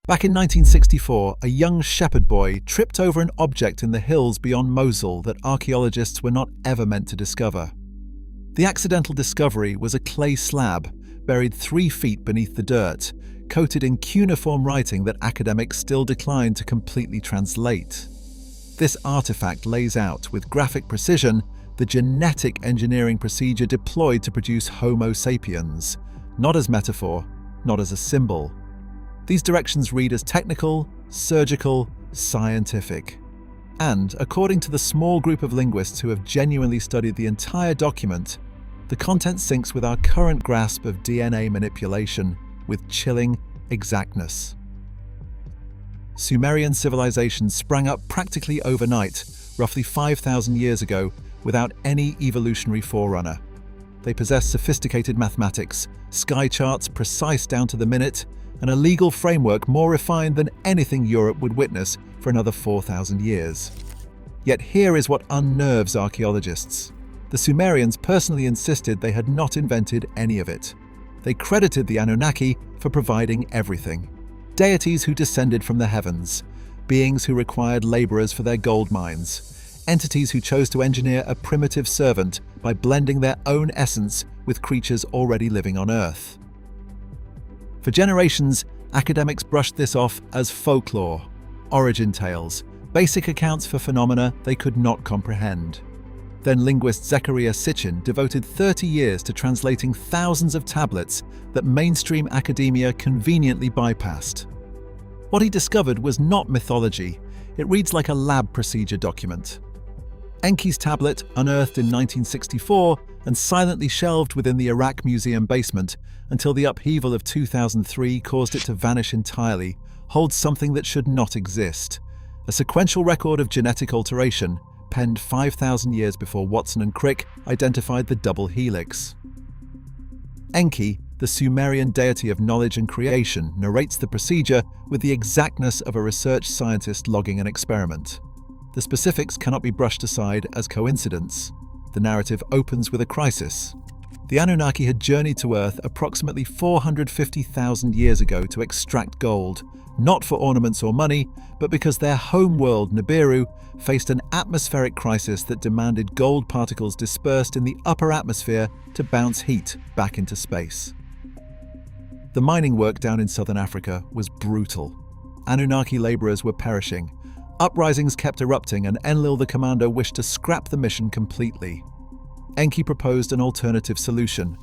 Back in 1964, a young shepherd boy tripped over an object in the hills beyond Mosul that archaeologists were not ever meant to discover. The accidental discovery was a clay slab buried 3 feet beneath the dirt, coated in cuneiform writing that academics still decline to completely translate. This artifact lays out, with graphic precision, the genetic engineering procedure deployed to produce Homo sapiens, not as metaphor, not as a symbol. These directions read as technical, surgical, scientific. And, according to the small group of linguists who have genuinely studied the entire document, the content syncs with our current grasp of DNA manipulation with chilling exactness. Sumerian civilization sprang up practically overnight, roughly 5,000 years ago, without any evolutionary forerunner. They possessed sophisticated mathematics, sky charts precise down to the minute, and a legal framework more refined than anything Europe would witness for another 4,000 years. Yet here is what unnerves archaeologists. The Sumerians personally insisted they had not invented any of it. They credited the Anunnaki for providing everything. Deities who descended from the heavens, beings who required laborers for their gold mines, entities who chose to engineer a primitive servant by blending their own essence with creatures already living on Earth. For generations, academics brushed this off as folklore, origin tales, basic accounts for phenomena they could not comprehend. Then linguist Zecharia Sitchin devoted 30 years to translating thousands of tablets that mainstream academia conveniently bypassed. What he discovered was not mythology, it reads like a lab procedure document. Enki's tablet, unearthed in 1964 and silently shelved within the Iraq Museum basement until the upheaval of 2003 caused it to vanish entirely, holds something that should not exist. A sequential record of genetic alteration, penned 5,000 years before Watson and Crick identified the double helix. Enki, the Sumerian deity of knowledge and creation, narrates the procedure with the exactness of a research scientist logging an experiment. The specifics cannot be brushed aside as coincidence. The narrative opens with a crisis. The Anunnaki had journeyed to Earth approximately 450,000 years ago to extract gold, not for ornaments or money, but because their home world, Nibiru, faced an atmospheric crisis that demanded gold particles dispersed in the upper atmosphere to bounce heat back into space. The mining work down in southern Africa was brutal. Anunnaki laborers were perishing. Uprisings kept erupting, and Enlil the commander wished to scrap the mission completely. Enki proposed an alternative solution.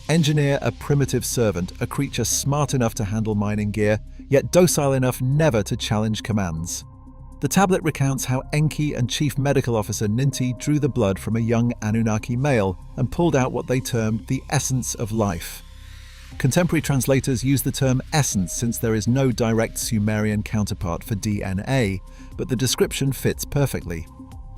Engineer a primitive servant, a creature smart enough to handle mining gear, yet docile enough never to challenge commands. The tablet recounts how Enki and Chief Medical Officer Ninti drew the blood from a young Anunnaki male and pulled out what they termed the essence of life. Contemporary translators use the term essence since there is no direct Sumerian counterpart for DNA, but the description fits perfectly.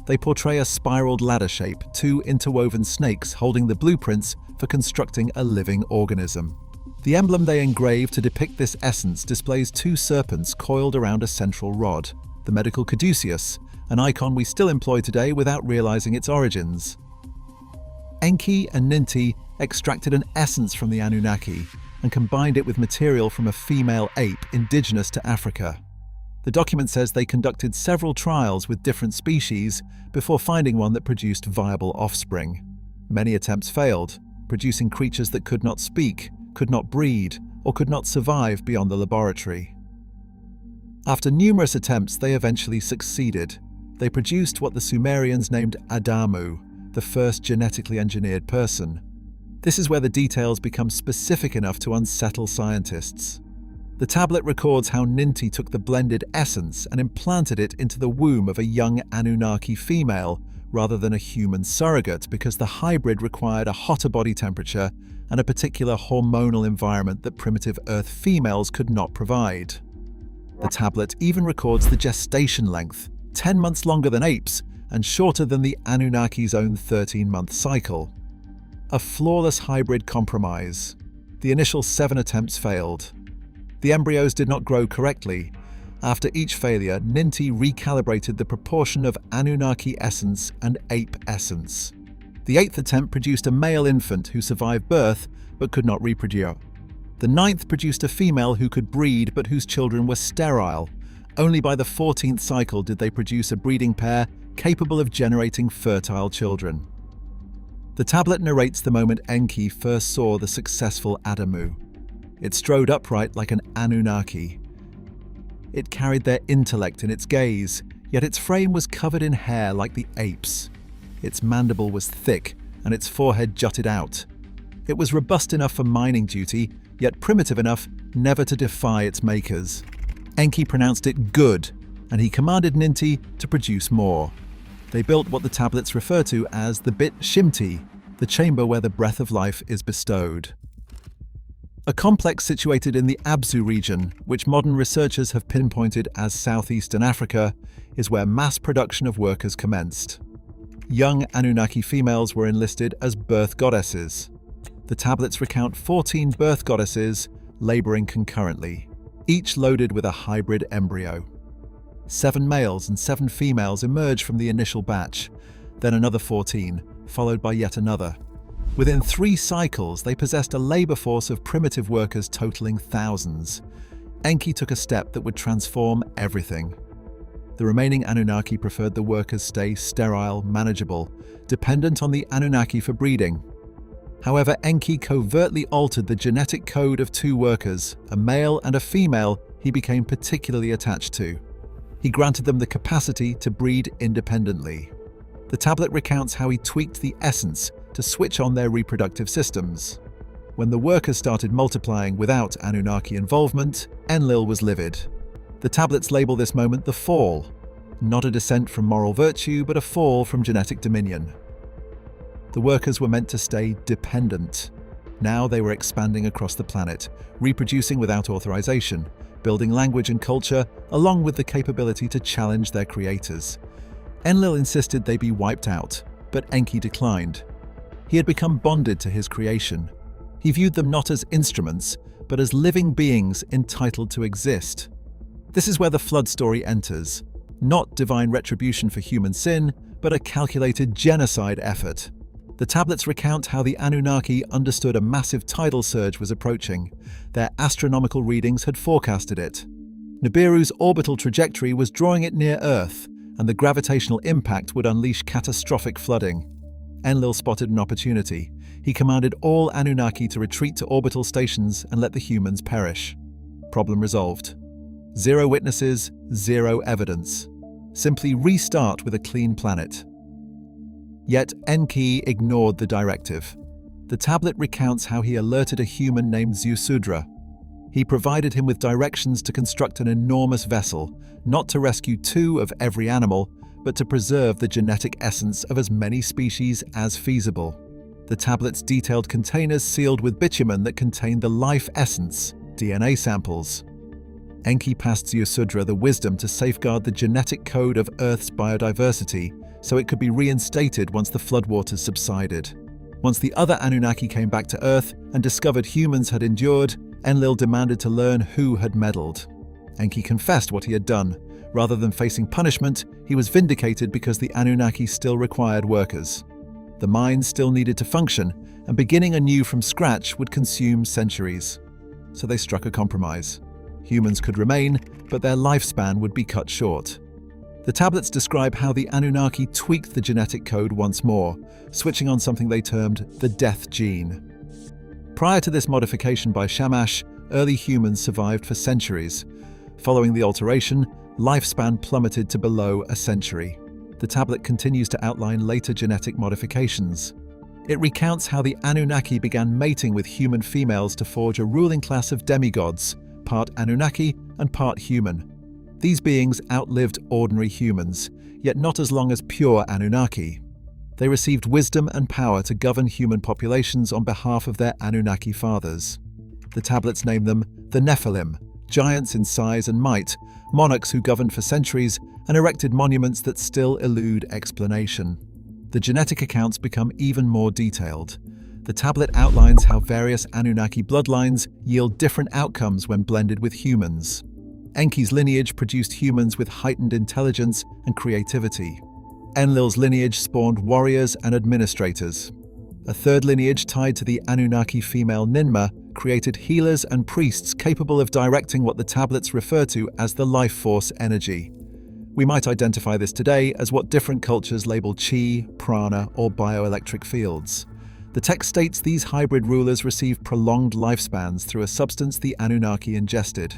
They portray a spiraled ladder shape, 2 interwoven snakes holding the blueprints for constructing a living organism. The emblem they engrave to depict this essence displays 2 serpents coiled around a central rod, the medical caduceus, an icon we still employ today without realizing its origins. Enki and Ninti extracted an essence from the Anunnaki and combined it with material from a female ape indigenous to Africa. The document says they conducted several trials with different species before finding one that produced viable offspring. Many attempts failed, producing creatures that could not speak, could not breed, or could not survive beyond the laboratory. After numerous attempts, they eventually succeeded. They produced what the Sumerians named Adamu, the first genetically engineered person. This is where the details become specific enough to unsettle scientists. The tablet records how Ninti took the blended essence and implanted it into the womb of a young Anunnaki female rather than a human surrogate, because the hybrid required a hotter body temperature and a particular hormonal environment that primitive Earth females could not provide. The tablet even records the gestation length, 10 months longer than apes and shorter than the Anunnaki's own 13-month cycle. A flawless hybrid compromise. The initial 7 attempts failed. The embryos did not grow correctly. After each failure, Ninti recalibrated the proportion of Anunnaki essence and ape essence. The 8th attempt produced a male infant who survived birth but could not reproduce. The ninth produced a female who could breed but whose children were sterile. Only by the 14th cycle did they produce a breeding pair capable of generating fertile children. The tablet narrates the moment Enki first saw the successful Adamu. It strode upright like an Anunnaki. It carried their intellect in its gaze, yet its frame was covered in hair like the apes. Its mandible was thick, and its forehead jutted out. It was robust enough for mining duty, yet primitive enough never to defy its makers. Enki pronounced it good, and he commanded Ninti to produce more. They built what the tablets refer to as the Bit Shimti, the chamber where the breath of life is bestowed. A complex situated in the Abzu region, which modern researchers have pinpointed as southeastern Africa, is where mass production of workers commenced. Young Anunnaki females were enlisted as birth goddesses. The tablets recount 14 birth goddesses laboring concurrently, each loaded with a hybrid embryo. 7 males and 7 females emerged from the initial batch, then another 14, followed by yet another. Within 3 cycles, they possessed a labor force of primitive workers totaling thousands. Enki took a step that would transform everything. The remaining Anunnaki preferred the workers stay sterile, manageable, dependent on the Anunnaki for breeding. However, Enki covertly altered the genetic code of 2 workers, a male and a female he became particularly attached to. He granted them the capacity to breed independently. The tablet recounts how he tweaked the essence to switch on their reproductive systems. When the workers started multiplying without Anunnaki involvement, Enlil was livid. The tablets label this moment the fall, not a descent from moral virtue, but a fall from genetic dominion. The workers were meant to stay dependent. Now they were expanding across the planet, reproducing without authorization, building language and culture, along with the capability to challenge their creators. Enlil insisted they be wiped out, but Enki declined. He had become bonded to his creation. He viewed them not as instruments, but as living beings entitled to exist. This is where the flood story enters. Not divine retribution for human sin, but a calculated genocide effort. The tablets recount how the Anunnaki understood a massive tidal surge was approaching. Their astronomical readings had forecasted it. Nibiru's orbital trajectory was drawing it near Earth, and the gravitational impact would unleash catastrophic flooding. Enlil spotted an opportunity. He commanded all Anunnaki to retreat to orbital stations and let the humans perish. Problem resolved. 0 witnesses, 0 evidence. Simply restart with a clean planet. Yet Enki ignored the directive. The tablet recounts how he alerted a human named Zeusudra. He provided him with directions to construct an enormous vessel, not to rescue 2 of every animal, but to preserve the genetic essence of as many species as feasible. The tablets detailed containers sealed with bitumen that contained the life essence, DNA samples. Enki passed Zeusudra the wisdom to safeguard the genetic code of Earth's biodiversity so it could be reinstated once the floodwaters subsided. Once the other Anunnaki came back to Earth and discovered humans had endured, Enlil demanded to learn who had meddled. Enki confessed what he had done. Rather than facing punishment, he was vindicated because the Anunnaki still required workers. The mines still needed to function, and beginning anew from scratch would consume centuries. So they struck a compromise. Humans could remain, but their lifespan would be cut short. The tablets describe how the Anunnaki tweaked the genetic code once more, switching on something they termed the death gene. Prior to this modification by Shamash, early humans survived for centuries. Following the alteration, lifespan plummeted to below a century. The tablet continues to outline later genetic modifications. It recounts how the Anunnaki began mating with human females to forge a ruling class of demigods, part Anunnaki and part human. These beings outlived ordinary humans, yet not as long as pure Anunnaki. They received wisdom and power to govern human populations on behalf of their Anunnaki fathers. The tablets name them the Nephilim, giants in size and might, monarchs who governed for centuries and erected monuments that still elude explanation. The genetic accounts become even more detailed. The tablet outlines how various Anunnaki bloodlines yield different outcomes when blended with humans. Enki's lineage produced humans with heightened intelligence and creativity. Enlil's lineage spawned warriors and administrators. A third lineage tied to the Anunnaki female Ninmah created healers and priests capable of directing what the tablets refer to as the life force energy. We might identify this today as what different cultures label chi, prana, or bioelectric fields. The text states these hybrid rulers receive prolonged lifespans through a substance the Anunnaki ingested.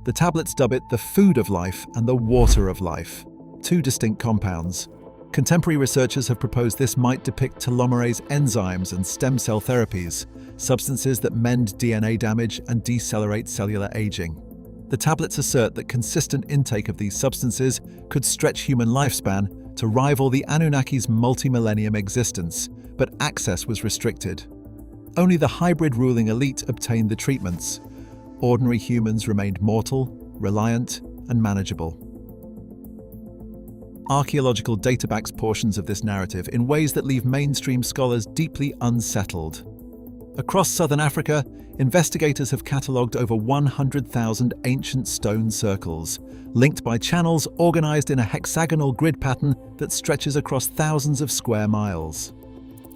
The tablets dub it the food of life and the water of life, two distinct compounds. Contemporary researchers have proposed this might depict telomerase enzymes and stem cell therapies, substances that mend DNA damage and decelerate cellular aging. The tablets assert that consistent intake of these substances could stretch human lifespan to rival the Anunnaki's multi-millennium existence, but access was restricted. Only the hybrid ruling elite obtained the treatments. Ordinary humans remained mortal, reliant, and manageable. Archaeological data backs portions of this narrative in ways that leave mainstream scholars deeply unsettled. Across southern Africa, investigators have catalogued over 100,000 ancient stone circles, linked by channels organized in a hexagonal grid pattern that stretches across thousands of square miles.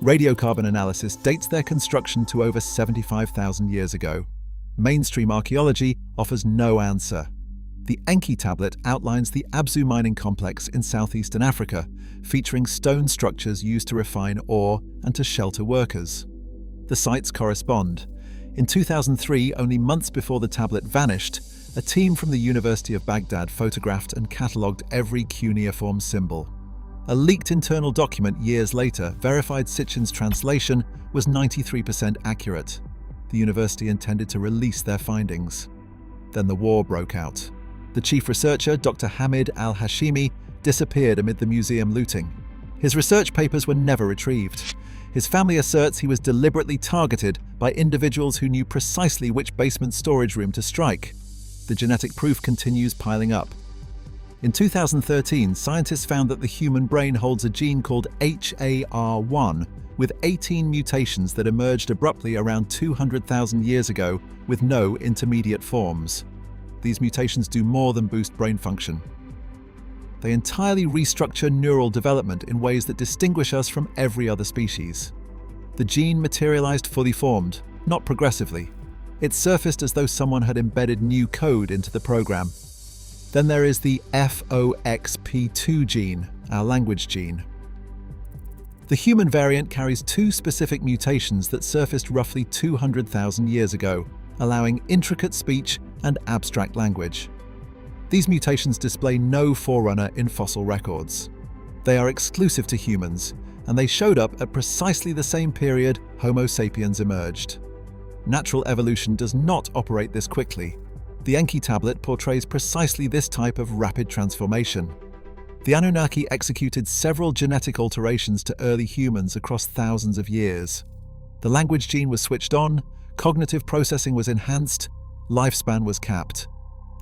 Radiocarbon analysis dates their construction to over 75,000 years ago. Mainstream archaeology offers no answer. The Enki tablet outlines the Abzu mining complex in southeastern Africa, featuring stone structures used to refine ore and to shelter workers. The sites correspond. In 2003, only months before the tablet vanished, a team from the University of Baghdad photographed and catalogued every cuneiform symbol. A leaked internal document years later verified Sitchin's translation was 93% accurate. The university intended to release their findings. Then the war broke out. The chief researcher, Dr. Hamid al-Hashimi, disappeared amid the museum looting. His research papers were never retrieved. His family asserts he was deliberately targeted by individuals who knew precisely which basement storage room to strike. The genetic proof continues piling up. In 2013, scientists found that the human brain holds a gene called HAR1 with 18 mutations that emerged abruptly around 200,000 years ago with no intermediate forms. These mutations do more than boost brain function. They entirely restructure neural development in ways that distinguish us from every other species. The gene materialized fully formed, not progressively. It surfaced as though someone had embedded new code into the program. Then there is the FOXP2 gene, our language gene. The human variant carries two specific mutations that surfaced roughly 200,000 years ago, allowing intricate speech and abstract language. These mutations display no forerunner in fossil records. They are exclusive to humans, and they showed up at precisely the same period Homo sapiens emerged. Natural evolution does not operate this quickly. The Enki tablet portrays precisely this type of rapid transformation. The Anunnaki executed several genetic alterations to early humans across thousands of years. The language gene was switched on, cognitive processing was enhanced, lifespan was capped.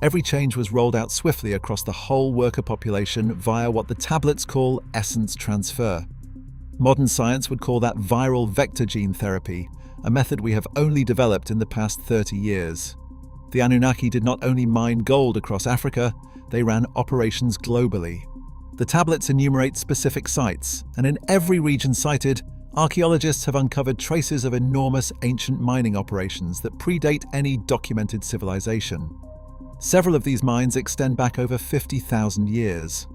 Every change was rolled out swiftly across the whole worker population via what the tablets call essence transfer. Modern science would call that viral vector gene therapy, a method we have only developed in the past 30 years. The Anunnaki did not only mine gold across Africa, they ran operations globally. The tablets enumerate specific sites, and in every region cited, archaeologists have uncovered traces of enormous ancient mining operations that predate any documented civilization. Several of these mines extend back over 50,000 years.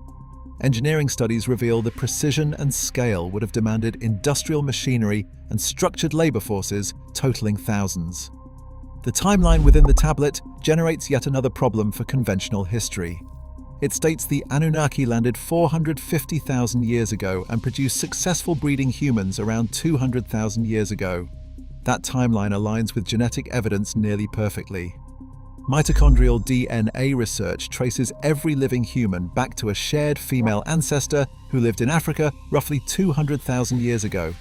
Engineering studies reveal the precision and scale would have demanded industrial machinery and structured labor forces totaling thousands. The timeline within the tablet generates yet another problem for conventional history. It states the Anunnaki landed 450,000 years ago and produced successful breeding humans around 200,000 years ago. That timeline aligns with genetic evidence nearly perfectly. Mitochondrial DNA research traces every living human back to a shared female ancestor who lived in Africa roughly 200,000 years ago.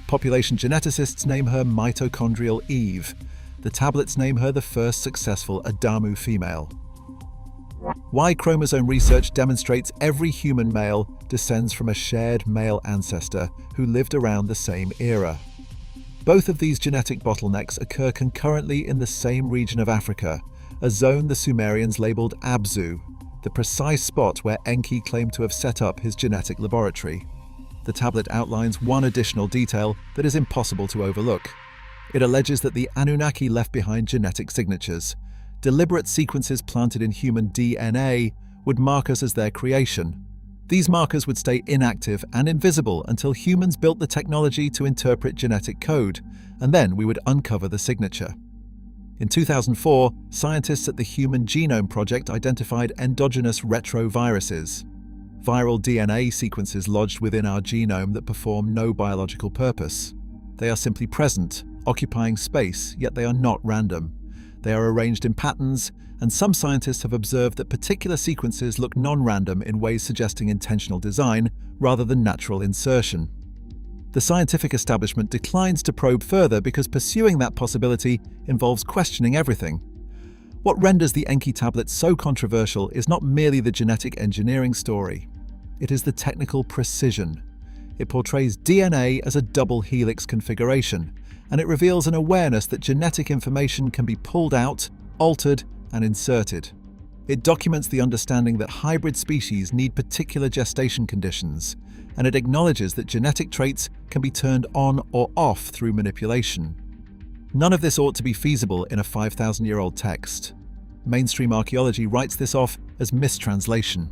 Population geneticists name her Mitochondrial Eve. The tablets name her the first successful Adamu female. Y chromosome research demonstrates every human male descends from a shared male ancestor who lived around the same era. Both of these genetic bottlenecks occur concurrently in the same region of Africa, a zone the Sumerians labeled Abzu, the precise spot where Enki claimed to have set up his genetic laboratory. The tablet outlines one additional detail that is impossible to overlook. It alleges that the Anunnaki left behind genetic signatures. Deliberate sequences planted in human DNA would mark us as their creation. These markers would stay inactive and invisible until humans built the technology to interpret genetic code, and then we would uncover the signature. In 2004, scientists at the Human Genome Project identified endogenous retroviruses, viral DNA sequences lodged within our genome that perform no biological purpose. They are simply present, occupying space, yet they are not random. They are arranged in patterns, and some scientists have observed that particular sequences look non-random in ways suggesting intentional design rather than natural insertion. The scientific establishment declines to probe further because pursuing that possibility involves questioning everything. What renders the Enki tablets so controversial is not merely the genetic engineering story. It is the technical precision. It portrays DNA as a double helix configuration, and it reveals an awareness that genetic information can be pulled out, altered, and inserted. It documents the understanding that hybrid species need particular gestation conditions, and it acknowledges that genetic traits can be turned on or off through manipulation. None of this ought to be feasible in a 5,000-year-old text. Mainstream archaeology writes this off as mistranslation.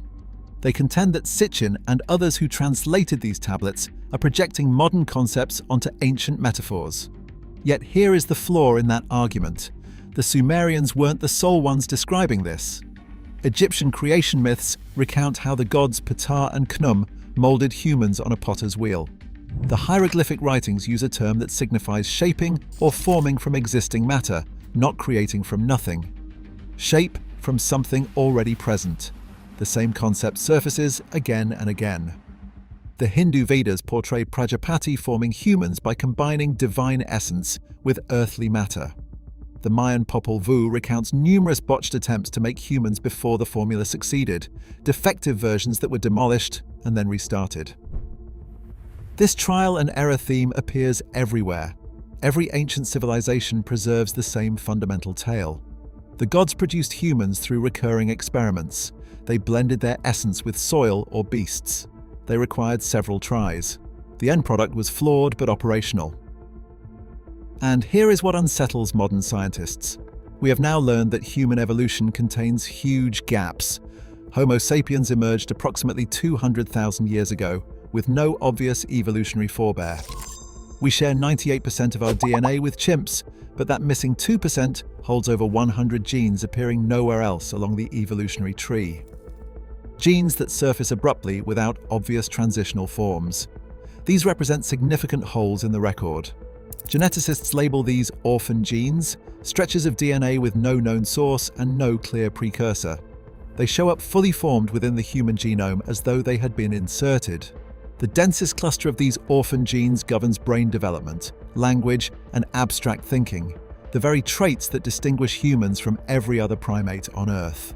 They contend that Sitchin and others who translated these tablets are projecting modern concepts onto ancient metaphors. Yet here is the flaw in that argument. The Sumerians weren't the sole ones describing this. Egyptian creation myths recount how the gods Ptah and Khnum molded humans on a potter's wheel. The hieroglyphic writings use a term that signifies shaping or forming from existing matter, not creating from nothing. Shape from something already present. The same concept surfaces again and again. The Hindu Vedas portray Prajapati forming humans by combining divine essence with earthly matter. The Mayan Popol Vuh recounts numerous botched attempts to make humans before the formula succeeded, defective versions that were demolished and then restarted. This trial and error theme appears everywhere. Every ancient civilization preserves the same fundamental tale. The gods produced humans through recurring experiments. They blended their essence with soil or beasts. They required several tries. The end product was flawed but operational. And here is what unsettles modern scientists. We have now learned that human evolution contains huge gaps. Homo sapiens emerged approximately 200,000 years ago, with no obvious evolutionary forebear. We share 98% of our DNA with chimps, but that missing 2% holds over 100 genes appearing nowhere else along the evolutionary tree. Genes that surface abruptly without obvious transitional forms. These represent significant holes in the record. Geneticists label these orphan genes, stretches of DNA with no known source and no clear precursor. They show up fully formed within the human genome as though they had been inserted. The densest cluster of these orphan genes governs brain development, language, and abstract thinking, the very traits that distinguish humans from every other primate on Earth.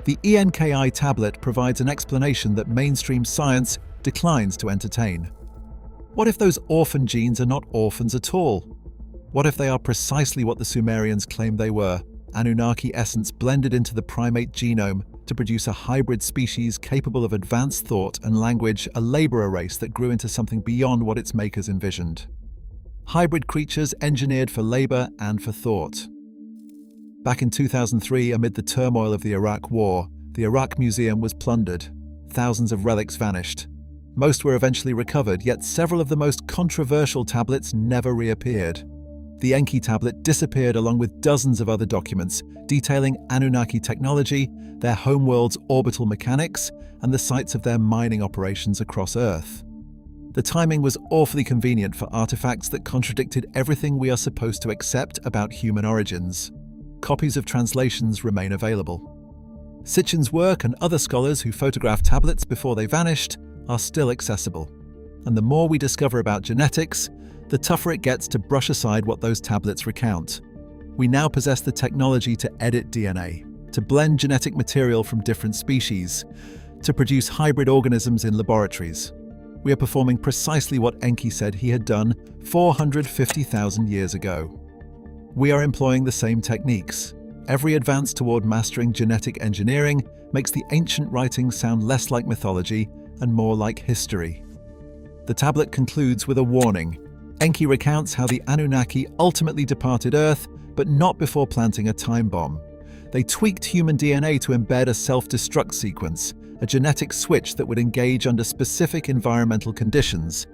The Enki tablet provides an explanation that mainstream science declines to entertain. What if those orphan genes are not orphans at all? What if they are precisely what the Sumerians claimed they were, Anunnaki essence blended into the primate genome to produce a hybrid species capable of advanced thought and language, a laborer race that grew into something beyond what its makers envisioned? Hybrid creatures engineered for labor and for thought. Back in 2003, amid the turmoil of the Iraq War, the Iraq Museum was plundered. Thousands of relics vanished. Most were eventually recovered, yet several of the most controversial tablets never reappeared. The Enki tablet disappeared along with dozens of other documents detailing Anunnaki technology, their homeworld's orbital mechanics, and the sites of their mining operations across Earth. The timing was awfully convenient for artifacts that contradicted everything we are supposed to accept about human origins. Copies of translations remain available. Sitchin's work and other scholars who photographed tablets before they vanished are still accessible. And the more we discover about genetics, the tougher it gets to brush aside what those tablets recount. We now possess the technology to edit DNA, to blend genetic material from different species, to produce hybrid organisms in laboratories. We are performing precisely what Enki said he had done 450,000 years ago. We are employing the same techniques. Every advance toward mastering genetic engineering makes the ancient writings sound less like mythology and more like history. The tablet concludes with a warning. Enki recounts how the Anunnaki ultimately departed Earth, but not before planting a time bomb. They tweaked human DNA to embed a self-destruct sequence, a genetic switch that would engage under specific environmental conditions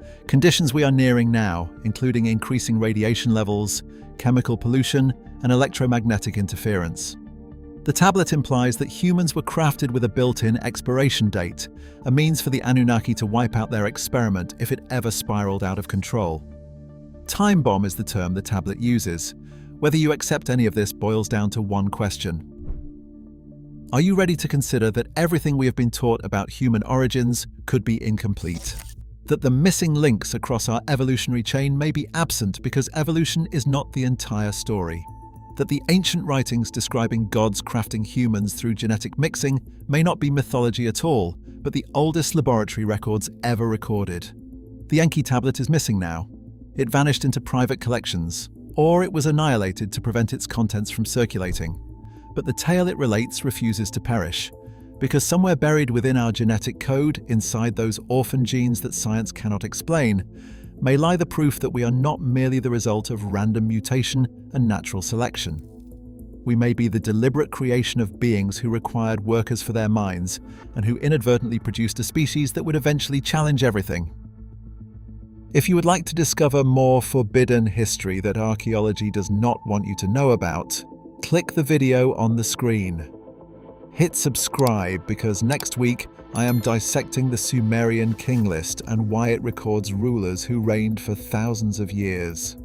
we are nearing now, including increasing radiation levels, chemical pollution, and electromagnetic interference. The tablet implies that humans were crafted with a built-in expiration date, a means for the Anunnaki to wipe out their experiment if it ever spiraled out of control. Time bomb is the term the tablet uses. Whether you accept any of this boils down to one question. Are you ready to consider that everything we have been taught about human origins could be incomplete? That the missing links across our evolutionary chain may be absent because evolution is not the entire story? That the ancient writings describing gods crafting humans through genetic mixing may not be mythology at all, but the oldest laboratory records ever recorded? The Enki tablet is missing now. It vanished into private collections, or it was annihilated to prevent its contents from circulating. But the tale it relates refuses to perish, because somewhere buried within our genetic code, inside those orphan genes that science cannot explain, may lie the proof that we are not merely the result of random mutation and natural selection. We may be the deliberate creation of beings who required workers for their minds and who inadvertently produced a species that would eventually challenge everything. If you would like to discover more forbidden history that archaeology does not want you to know about, click the video on the screen. Hit subscribe because next week I am dissecting the Sumerian king list and why it records rulers who reigned for thousands of years.